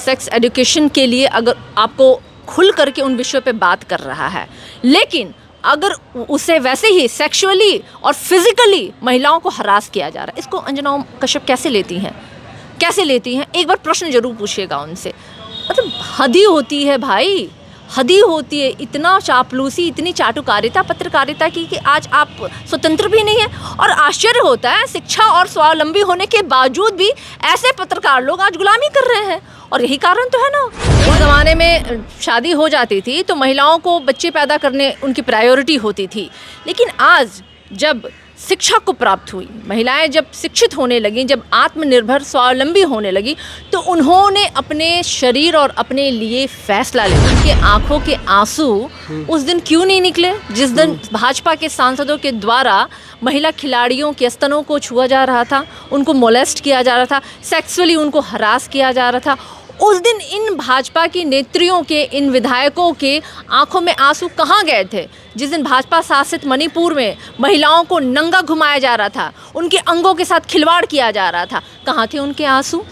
Sex education के लिए अगर आपको खुल करके उन विषयों पे बात कर रहा है, लेकिन अगर उसे वैसे ही सेक्सुअली और फिजिकली महिलाओं को हरास किया जा रहा है, इसको अंजना ओम कश्यप कैसे लेती हैं? कैसे लेती हैं? एक बार प्रश्न जरूर पूछिएगा उनसे। मतलब हद ही होती है भाई, हद ही होती है। इतना चापलूसी, इतनी चाटुकारिता पत्रकारिता की कि आज आप स्वतंत्र भी नहीं हैं। और आश्चर्य होता है, शिक्षा और स्वावलंबी होने के बावजूद भी ऐसे पत्रकार लोग आज गुलामी कर रहे हैं। और यही कारण तो है ना। उस ज़माने में शादी हो जाती थी तो महिलाओं को बच्चे पैदा करने उनकी प्रायोरिटी होती थी, लेकिन आज जब शिक्षा को प्राप्त हुई, महिलाएं जब शिक्षित होने लगीं, जब आत्मनिर्भर स्वावलंबी होने लगी, तो उन्होंने अपने शरीर और अपने लिए फैसला लिया। उनके आंखों के आंसू उस दिन क्यों नहीं निकले जिस दिन भाजपा के सांसदों के द्वारा महिला खिलाड़ियों के स्तनों को छुआ जा रहा था, उनको मोलेस्ट किया जा रहा था, सेक्सुअली उनको हरास किया जा रहा था। उस दिन इन भाजपा की नेत्रियों के, इन विधायकों के आंखों में आंसू कहाँ गए थे? जिस दिन भाजपा शासित मणिपुर में महिलाओं को नंगा घुमाया जा रहा था, उनके अंगों के साथ खिलवाड़ किया जा रहा था, कहाँ थे उनके आंसू?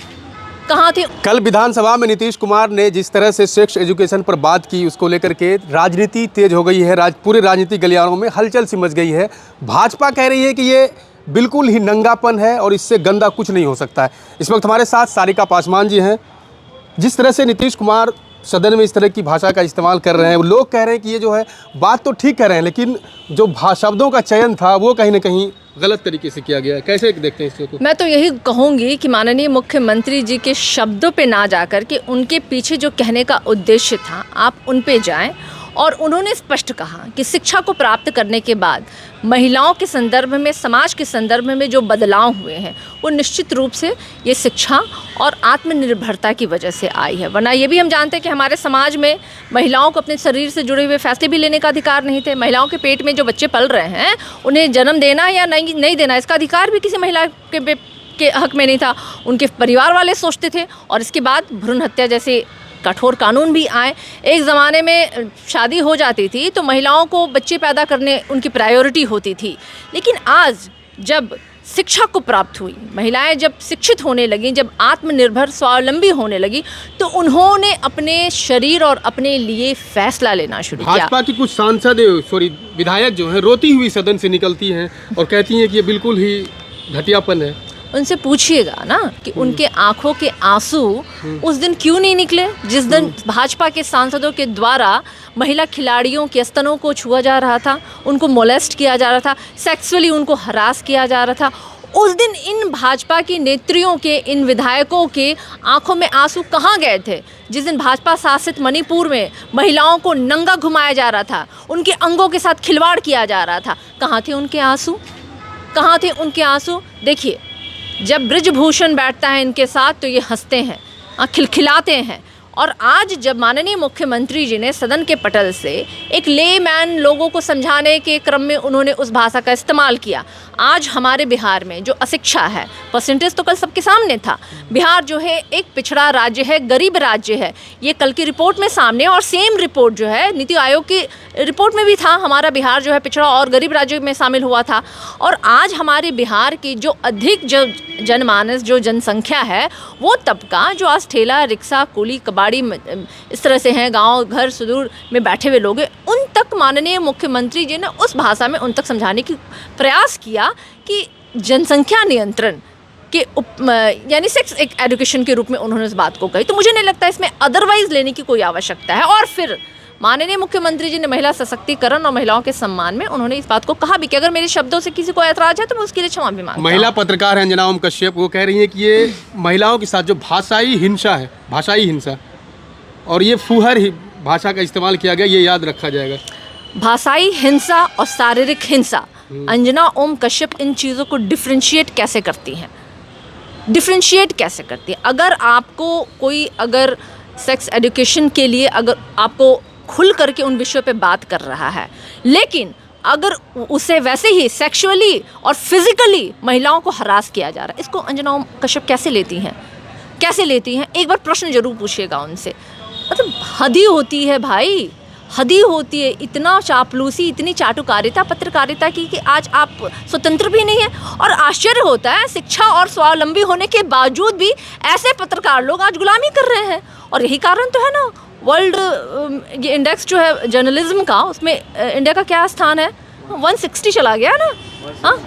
कहाँ थे? कल विधानसभा में नीतीश कुमार ने जिस तरह से सेक्स एजुकेशन पर बात की, उसको लेकर के राजनीति तेज हो गई है, पूरे राजनीतिक गलियारों में हलचल सी मच गई है। भाजपा कह रही है कि ये बिल्कुल ही नंगापन है और इससे गंदा कुछ नहीं हो सकता है। इस वक्त हमारे साथ सारिका पासवान जी हैं। जिस तरह से नीतीश कुमार सदन में इस तरह की भाषा का इस्तेमाल कर रहे हैं, लोग कह रहे हैं कि ये जो है बात तो ठीक कह रहे हैं, लेकिन जो शब्दों का चयन था वो कहीं ना कहीं गलत तरीके से किया गया है। कैसे देखते हैं इसको? मैं तो यही कहूँगी कि माननीय मुख्यमंत्री जी के शब्दों पे ना जाकर के उनके पीछे जो कहने का उद्देश्य था, आप उन पे जाएं। और उन्होंने स्पष्ट कहा कि शिक्षा को प्राप्त करने के बाद महिलाओं के संदर्भ में, समाज के संदर्भ में जो बदलाव हुए हैं वो निश्चित रूप से ये शिक्षा और आत्मनिर्भरता की वजह से आई है। वरना ये भी हम जानते हैं कि हमारे समाज में महिलाओं को अपने शरीर से जुड़े हुए फैसले भी लेने का अधिकार नहीं थे। महिलाओं के पेट में जो बच्चे पल रहे हैं, उन्हें जन्म देना या नहीं देना, इसका अधिकार भी किसी महिला के हक में नहीं था। उनके परिवार वाले सोचते थे। और इसके बाद भ्रूण हत्या जैसे कठोर कानून भी आए। एक ज़माने में शादी हो जाती थी तो महिलाओं को बच्चे पैदा करने उनकी प्रायोरिटी होती थी, लेकिन आज जब शिक्षा को प्राप्त हुई, महिलाएं जब शिक्षित होने लगीं, जब आत्मनिर्भर स्वावलंबी होने लगी, तो उन्होंने अपने शरीर और अपने लिए फैसला लेना शुरू किया। भाजपा की कुछ सांसद विधायक जो हैं रोती हुई सदन से निकलती हैं और कहती हैं कि ये बिल्कुल ही घटियापन है। उनसे पूछिएगा ना कि उनके आंखों के आंसू उस दिन क्यों नहीं निकले जिस दिन भाजपा के सांसदों के द्वारा महिला खिलाड़ियों के स्तनों को छुआ जा रहा था, उनको मोलेस्ट किया जा रहा था, सेक्सुअली उनको हरास किया जा रहा था। उस दिन इन भाजपा की नेत्रियों के, इन विधायकों के आंखों में आंसू कहाँ गए थे? जिस दिन भाजपा शासित मणिपुर में महिलाओं को नंगा घुमाया जा रहा था, उनके अंगों के साथ खिलवाड़ किया जा रहा था, कहाँ थे उनके आंसू? कहाँ थे उनके आंसू? देखिए, जब बृजभूषण बैठता है इनके साथ तो ये हंसते हैं, खिलखिलाते हैं। और आज जब माननीय मुख्यमंत्री जी ने सदन के पटल से एक लेमैन लोगों को समझाने के क्रम में उन्होंने उस भाषा का इस्तेमाल किया। आज हमारे बिहार में जो अशिक्षा है, परसेंटेज तो कल सबके सामने था, बिहार जो है एक पिछड़ा राज्य है, गरीब राज्य है। ये कल की रिपोर्ट में सामने, और सेम रिपोर्ट जो है नीति आयोग की रिपोर्ट में भी था, हमारा बिहार जो है पिछड़ा और गरीब राज्य में शामिल हुआ था। और आज हमारे बिहार की जो अधिक जो जनमानस, जो जनसंख्या है, वो तबका जो आज ठेला रिक्शा, कुली, कबाड़ी इस तरह से हैं, गांव घर सुदूर में बैठे हुए लोग हैं, उन तक माननीय मुख्यमंत्री जी ने उस भाषा में उन तक समझाने की प्रयास किया कि जनसंख्या नियंत्रण के यानी सेक्स एक एजुकेशन के रूप में उन्होंने इस बात को कही। तो मुझे नहीं लगता इसमें अदरवाइज लेने की कोई आवश्यकता है। और फिर माननीय मुख्यमंत्री जी ने महिला सशक्तिकरण और महिलाओं के सम्मान में उन्होंने इस बात को कहा भी कि अगर मेरे शब्दों से किसी को ऐतराज है तो मैं उसके लिए क्षमा भी मांगता हूं। महिला पत्रकार हैं अंजना ओम कश्यप, वो कह रही हैं कि ये महिलाओं के साथ जो भाषाई हिंसा है, भाषाई हिंसा, और ये फूहर ही भाषा का इस्तेमाल किया गया, ये याद रखा जाएगा। भाषाई हिंसा और शारीरिक हिंसा, अंजना ओम कश्यप इन चीज़ों को डिफ्रेंशिएट कैसे करती हैं? डिफ्रेंशिएट कैसे करती है? अगर आपको कोई अगर सेक्स एजुकेशन के लिए अगर आपको खुल करके उन विषयों पे बात कर रहा है, लेकिन अगर उसे वैसे ही सेक्सुअली और फिजिकली महिलाओं को हरास किया जा रहा है, इसको अंजना ओम कश्यप कैसे लेती हैं? कैसे लेती हैं? एक बार प्रश्न जरूर पूछिएगा उनसे। मतलब हद ही होती है भाई, हद ही होती है, इतना चापलूसी, इतनी चाटुकारिता पत्रकारिता की कि आज आप स्वतंत्र भी नहीं है। और आश्चर्य होता है, शिक्षा और स्वावलंबी होने के बावजूद भी ऐसे पत्रकार लोग आज गुलामी कर रहे हैं। और यही कारण तो है ना, वर्ल्ड ये इंडेक्स जो है जर्नलिज्म का, उसमें इंडिया का क्या स्थान है, 160 चला गया ना, हाँ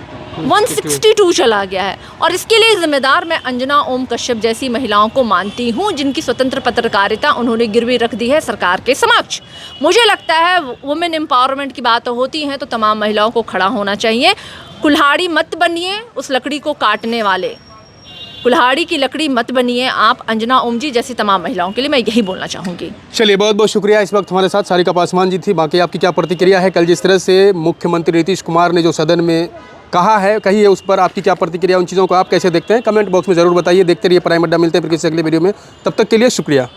162 चला गया है। और इसके लिए जिम्मेदार मैं अंजना ओम कश्यप जैसी महिलाओं को मानती हूँ, जिनकी स्वतंत्र पत्रकारिता उन्होंने गिरवी रख दी है सरकार के समक्ष। मुझे लगता है वुमेन एम्पावरमेंट की बात होती है तो तमाम महिलाओं को खड़ा होना चाहिए। कुल्हाड़ी मत बनिए उस लकड़ी को काटने वाले, कुल्हाड़ी की लकड़ी मत बनिए आप, अंजना ओम जी जैसी तमाम महिलाओं के लिए मैं यही बोलना चाहूँगी। चलिए, बहुत बहुत शुक्रिया। इस वक्त हमारे साथ सारिका पासवान जी थी। बाकी आपकी क्या प्रतिक्रिया है? कल जिस तरह से मुख्यमंत्री नीतीश कुमार ने जो सदन में कही है, उस पर आपकी क्या प्रतिक्रिया, उन चीज़ों को आप कैसे देखते हैं? कमेंट बॉक्स में ज़रूर बताइए। देखते रहिए प्राइम अड्डा। मिलते हैं फिर किसी अगले वीडियो में, तब तक के लिए शुक्रिया।